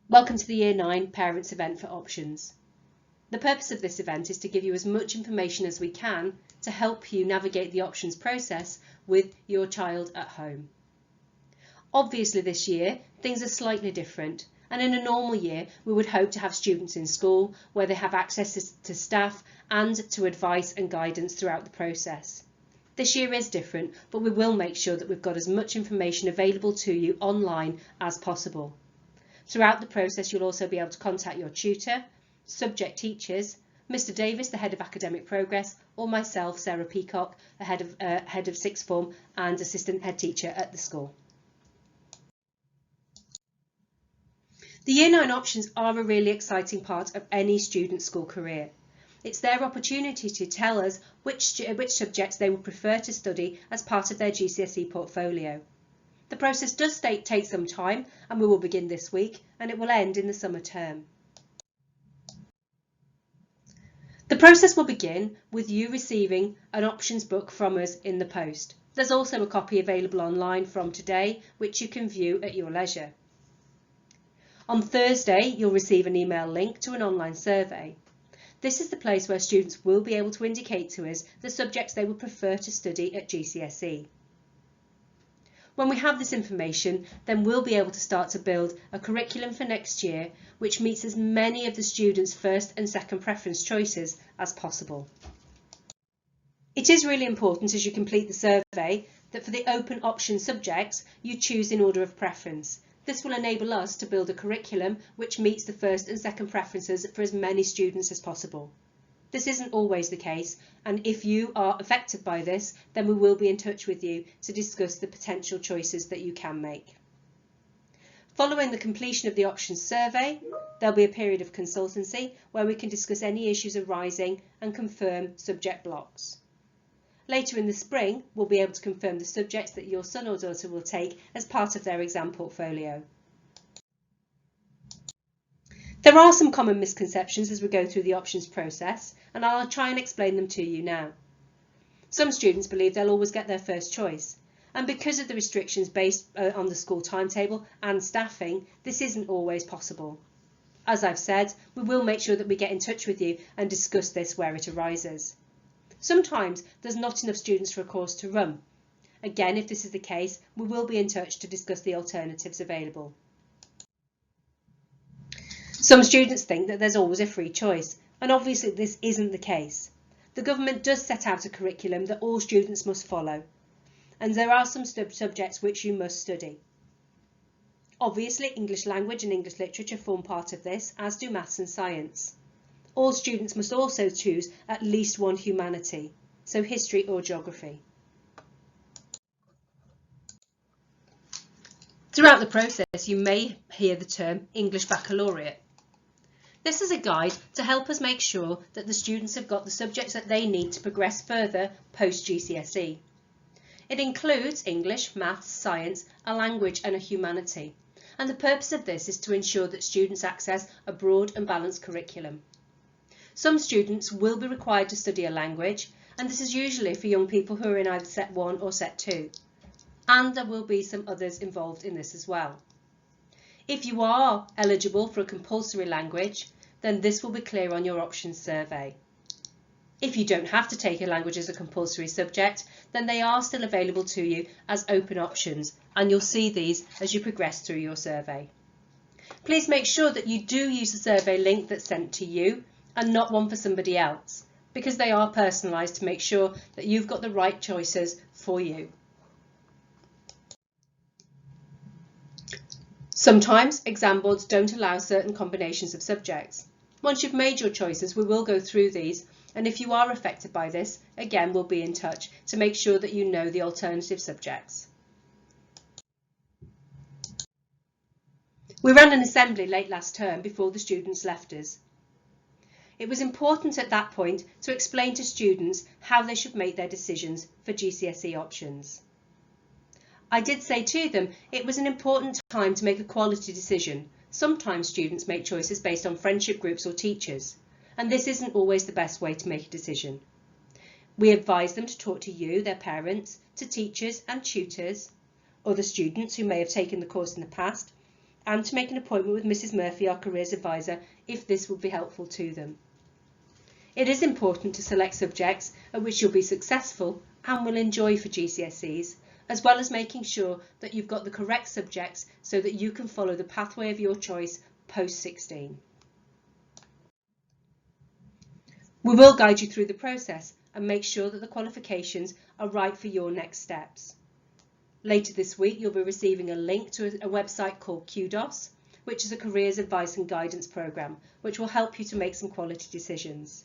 Welcome to the Year 9 Parents Event for Options. The purpose of this event is to give you as much information as we can to help you navigate the options process with your child at home. Obviously this year things are slightly different, and in a normal year we would hope to have students in school where they have access to staff and to advice and guidance throughout the process. This year is different, but we will make sure that we've got as much information available to you online as possible. Throughout the process, you'll also be able to contact your tutor, subject teachers, Mr Davis, the Head of Academic Progress, or myself, Sarah Peacock, the Head of Sixth Form and Assistant Head Teacher at the school. The Year 9 options are a really exciting part of any student's school career. It's their opportunity to tell us which subjects they would prefer to study as part of their GCSE portfolio. The process does take some time, and we will begin this week and it will end in the summer term. The process will begin with you receiving an options book from us in the post. There's also a copy available online from today, which you can view at your leisure. On Thursday, you'll receive an email link to an online survey. This is the place where students will be able to indicate to us the subjects they would prefer to study at GCSE. When we have this information, then we'll be able to start to build a curriculum for next year which meets as many of the students' first and second preference choices as possible. It is really important as you complete the survey that for the open option subjects you choose in order of preference. This will enable us to build a curriculum which meets the first and second preferences for as many students as possible. This isn't always the case, and if you are affected by this, then we will be in touch with you to discuss the potential choices that you can make. Following the completion of the options survey, there'll be a period of consultancy where we can discuss any issues arising and confirm subject blocks. Later in the spring, we'll be able to confirm the subjects that your son or daughter will take as part of their exam portfolio. There are some common misconceptions as we go through the options process, and I'll try and explain them to you now. Some students believe they'll always get their first choice, and because of the restrictions based on the school timetable and staffing, this isn't always possible. As I've said, we will make sure that we get in touch with you and discuss this where it arises. Sometimes there's not enough students for a course to run. Again, if this is the case, we will be in touch to discuss the alternatives available. Some students think that there's always a free choice, and obviously this isn't the case. The government does set out a curriculum that all students must follow, and there are some subjects which you must study. Obviously, English language and English literature form part of this, as do maths and science. All students must also choose at least one humanity, so history or geography. Throughout the process, you may hear the term English Baccalaureate. This is a guide to help us make sure that the students have got the subjects that they need to progress further post-GCSE. It includes English, maths, science, a language and a humanity. And the purpose of this is to ensure that students access a broad and balanced curriculum. Some students will be required to study a language, and this is usually for young people who are in either Set 1 or Set 2. And there will be some others involved in this as well. If you are eligible for a compulsory language, then this will be clear on your options survey. If you don't have to take a language as a compulsory subject, then they are still available to you as open options, and you'll see these as you progress through your survey. Please make sure that you do use the survey link that's sent to you and not one for somebody else, because they are personalised to make sure that you've got the right choices for you. Sometimes exam boards don't allow certain combinations of subjects. Once you've made your choices, we will go through these, and if you are affected by this, again we'll be in touch to make sure that you know the alternative subjects. We ran an assembly late last term before the students left us. It was important at that point to explain to students how they should make their decisions for GCSE options. I did say to them it was an important time to make a quality decision. Sometimes students make choices based on friendship groups or teachers, and this isn't always the best way to make a decision. We advise them to talk to you, their parents, to teachers and tutors, other students who may have taken the course in the past, and to make an appointment with Mrs. Murphy, our careers advisor, if this would be helpful to them. It is important to select subjects at which you'll be successful and will enjoy for GCSEs, as well as making sure that you've got the correct subjects so that you can follow the pathway of your choice post-16. We will guide you through the process and make sure that the qualifications are right for your next steps. Later this week, you'll be receiving a link to a website called Qdos, which is a careers advice and guidance programme, which will help you to make some quality decisions.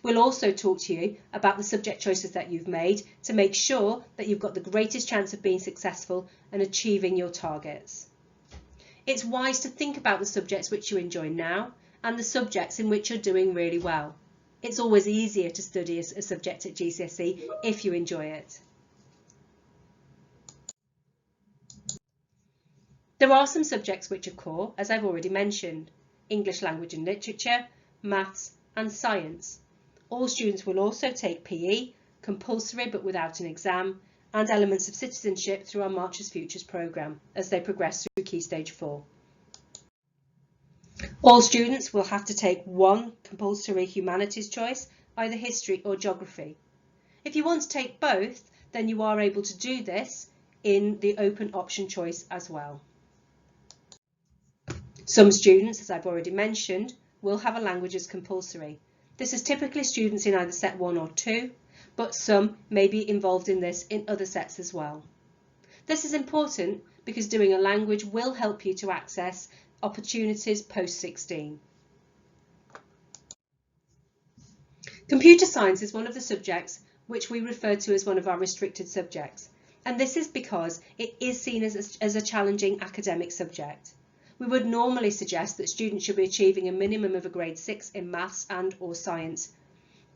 We'll also talk to you about the subject choices that you've made to make sure that you've got the greatest chance of being successful and achieving your targets. It's wise to think about the subjects which you enjoy now and the subjects in which you're doing really well. It's always easier to study a subject at GCSE if you enjoy it. There are some subjects which are core, as I've already mentioned: English language and literature, maths and science. All students will also take PE, compulsory but without an exam, and elements of citizenship through our March as Futures programme as they progress through Key Stage 4. All students will have to take one compulsory humanities choice, either history or geography. If you want to take both, then you are able to do this in the open option choice as well. Some students, as I've already mentioned, will have a language as compulsory. This is typically students in either set 1 or 2, but some may be involved in this in other sets as well. This is important because doing a language will help you to access opportunities post-16. Computer science is one of the subjects which we refer to as one of our restricted subjects, and this is because it is seen as a challenging academic subject. We would normally suggest that students should be achieving a minimum of a grade 6 in maths and or science,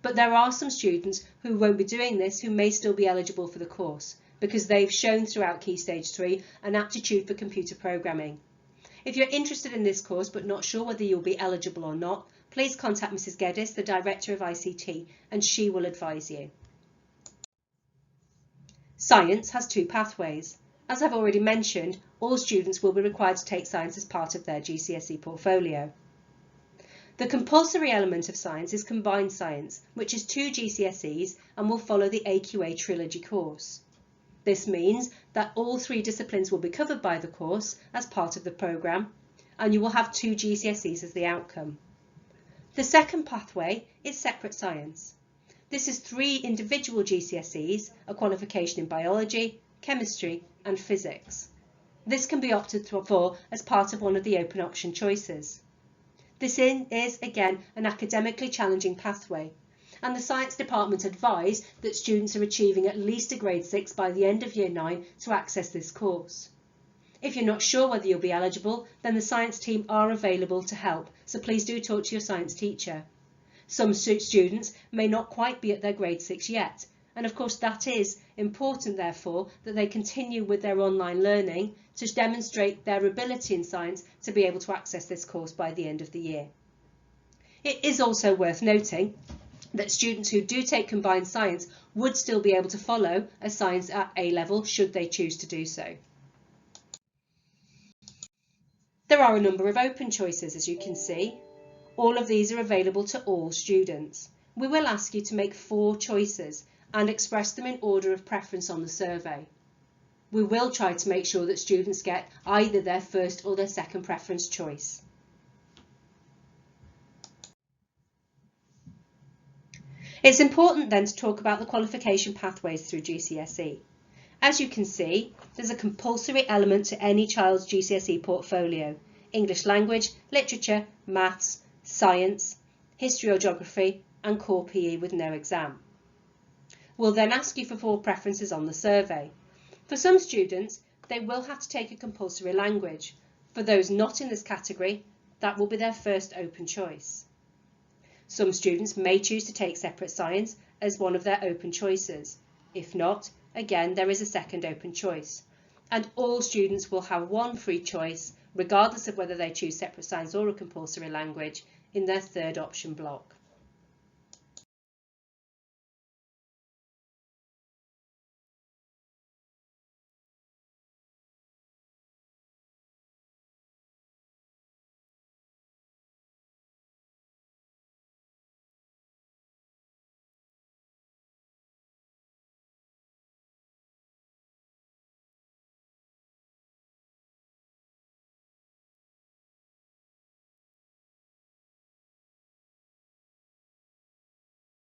but there are some students who won't be doing this who may still be eligible for the course because they've shown throughout Key Stage 3 an aptitude for computer programming. If you're interested in this course but not sure whether you'll be eligible or not, please contact Mrs. Geddes, the Director of ICT, and she will advise you. Science has 2 pathways. As I've already mentioned, all students will be required to take science as part of their GCSE portfolio. The compulsory element of science is combined science, which is 2 GCSEs and will follow the AQA Trilogy course. This means that all 3 disciplines will be covered by the course as part of the programme, and you will have 2 GCSEs as the outcome. The second pathway is separate science. This is 3 individual GCSEs, a qualification in biology, chemistry and physics. This can be opted for as part of one of the open option choices. This is again an academically challenging pathway, and the science department advise that students are achieving at least a grade 6 by the end of year 9 to access this course. If you're not sure whether you'll be eligible, then the science team are available to help, so please do talk to your science teacher. Some students may not quite be at their grade 6 yet, and of course that is important therefore that they continue with their online learning to demonstrate their ability in science to be able to access this course by the end of the year. It is also worth noting that students who do take combined science would still be able to follow a science at A level should they choose to do so. There are a number of open choices, as you can see. All of these are available to all students. We will ask you to make 4 choices and express them in order of preference on the survey. We will try to make sure that students get either their first or their second preference choice. It's important then to talk about the qualification pathways through GCSE. As you can see, there's a compulsory element to any child's GCSE portfolio: English language, literature, maths, science, history or geography, and core PE with no exam. We'll then ask you for 4 preferences on the survey. For some students, they will have to take a compulsory language. For those not in this category, that will be their first open choice. Some students may choose to take separate science as one of their open choices. If not, again, there is a second open choice. And all students will have 1 free choice, regardless of whether they choose separate science or a compulsory language, in their third option block.